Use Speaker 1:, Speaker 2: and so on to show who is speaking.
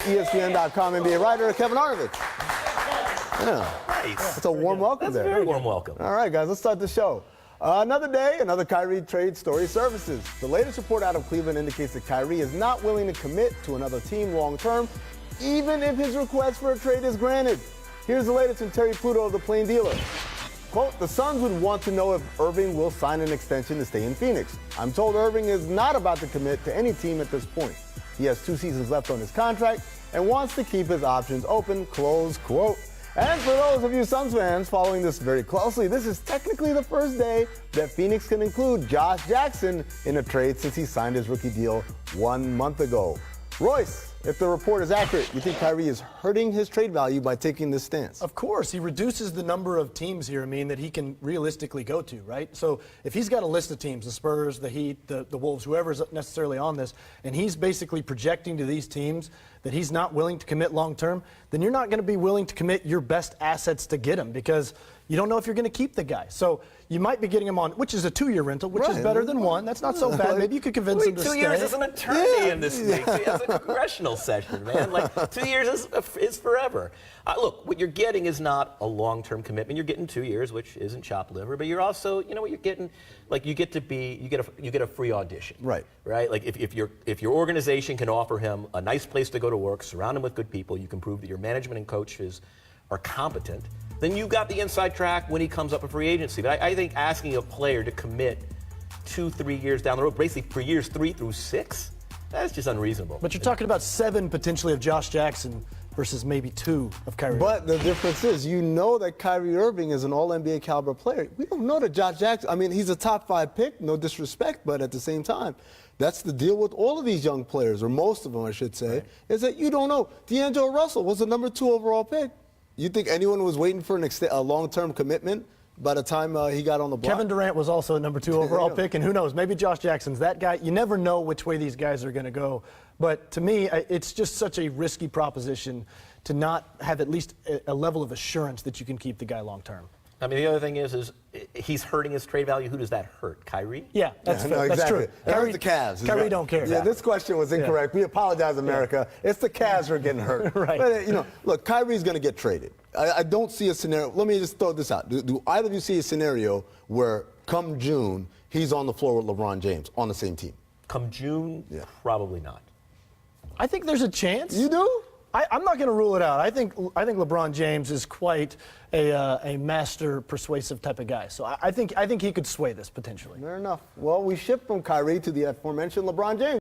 Speaker 1: ESPN.com NBA writer Kevin Arnovitz. Yeah.
Speaker 2: Nice.
Speaker 1: That's a warm welcome there.
Speaker 2: That's a very warm welcome.
Speaker 1: All right, guys, let's start the show. Another day, another Kyrie trade story surfaces. The latest report out of Cleveland indicates that Kyrie is not willing to commit to another team long term, even if his request for a trade is granted. Here's the latest from Terry Pluto of the Plain Dealer. Quote, the Suns would want to know if Irving will sign an extension to stay in Phoenix. I'm told Irving is not about to commit to any team at this point. He has 2 seasons left on his contract and wants to keep his options open, close quote. And for those of you Suns fans following this very closely, this is technically the first day that Phoenix can include Josh Jackson in a trade since he signed his rookie deal 1 month ago. Royce, if the report is accurate, you think Kyrie is hurting his trade value by taking this stance?
Speaker 3: Of course. He reduces the number of teams here, that he can realistically go to, right? So if he's got a list of teams, the Spurs, the Heat, the Wolves, whoever's necessarily on this, and he's basically projecting to these teams that he's not willing to commit long term, then you're not going to be willing to commit your best assets to get him because you don't know if you're going to keep the guy. So you might be getting him on, which is a 2-year rental, which is better than 1. That's not so bad. Maybe you could convince him to stay.
Speaker 2: 2 years is an eternity in this league. He has a congressional session, man. Like 2 years is forever. Look, what you're getting is not a long-term commitment. You're getting 2 years, which isn't chopped liver, but you're also, you know what you're getting? Like you get a free audition.
Speaker 1: Right.
Speaker 2: Right? Like if your organization can offer him a nice place to go to work, surround him with good people, you can prove that your management and coaches are competent, then you've got the inside track when he comes up for free agency. But I think asking a player to commit 2-3 years down the road, basically for years 3 through 6, that's just unreasonable.
Speaker 3: But you're talking about 7 potentially of Josh Jackson versus maybe 2 of Kyrie.
Speaker 1: But the difference is, you know that Kyrie Irving is an all-NBA caliber player. We don't know that Josh Jackson, he's a top 5 pick, no disrespect, but at the same time, that's the deal with all of these young players, or most of them, I should say, is that you don't know. D'Angelo Russell was the number 2 overall pick. You think anyone was waiting for a long-term commitment by the time he got on the block?
Speaker 3: Kevin Durant was also a number 2 overall pick, and who knows, maybe Josh Jackson's that guy. You never know which way these guys are going to go. But to me, it's just such a risky proposition to not have at least a level of assurance that you can keep the guy long-term.
Speaker 2: The other thing is he's hurting his trade value. Who does that hurt? Kyrie?
Speaker 3: Yeah, that's fair.
Speaker 1: Exactly.
Speaker 3: That's true.
Speaker 1: That hurts the Cavs.
Speaker 3: Kyrie don't care.
Speaker 1: Yeah, this question was incorrect. We apologize, America. It's the Cavs who are getting hurt.
Speaker 3: Right.
Speaker 1: But, look, Kyrie's going to get traded. I don't see a scenario. Let me just throw this out. Do either of you see a scenario where, come June, he's on the floor with LeBron James on the same team?
Speaker 2: Come June? Yeah. Probably not.
Speaker 3: I think there's a chance.
Speaker 1: You do?
Speaker 3: I'm not going to rule it out. I think LeBron James is quite a master persuasive type of guy. So I think he could sway this potentially.
Speaker 1: Fair enough. Well, we shift from Kyrie to the aforementioned LeBron James.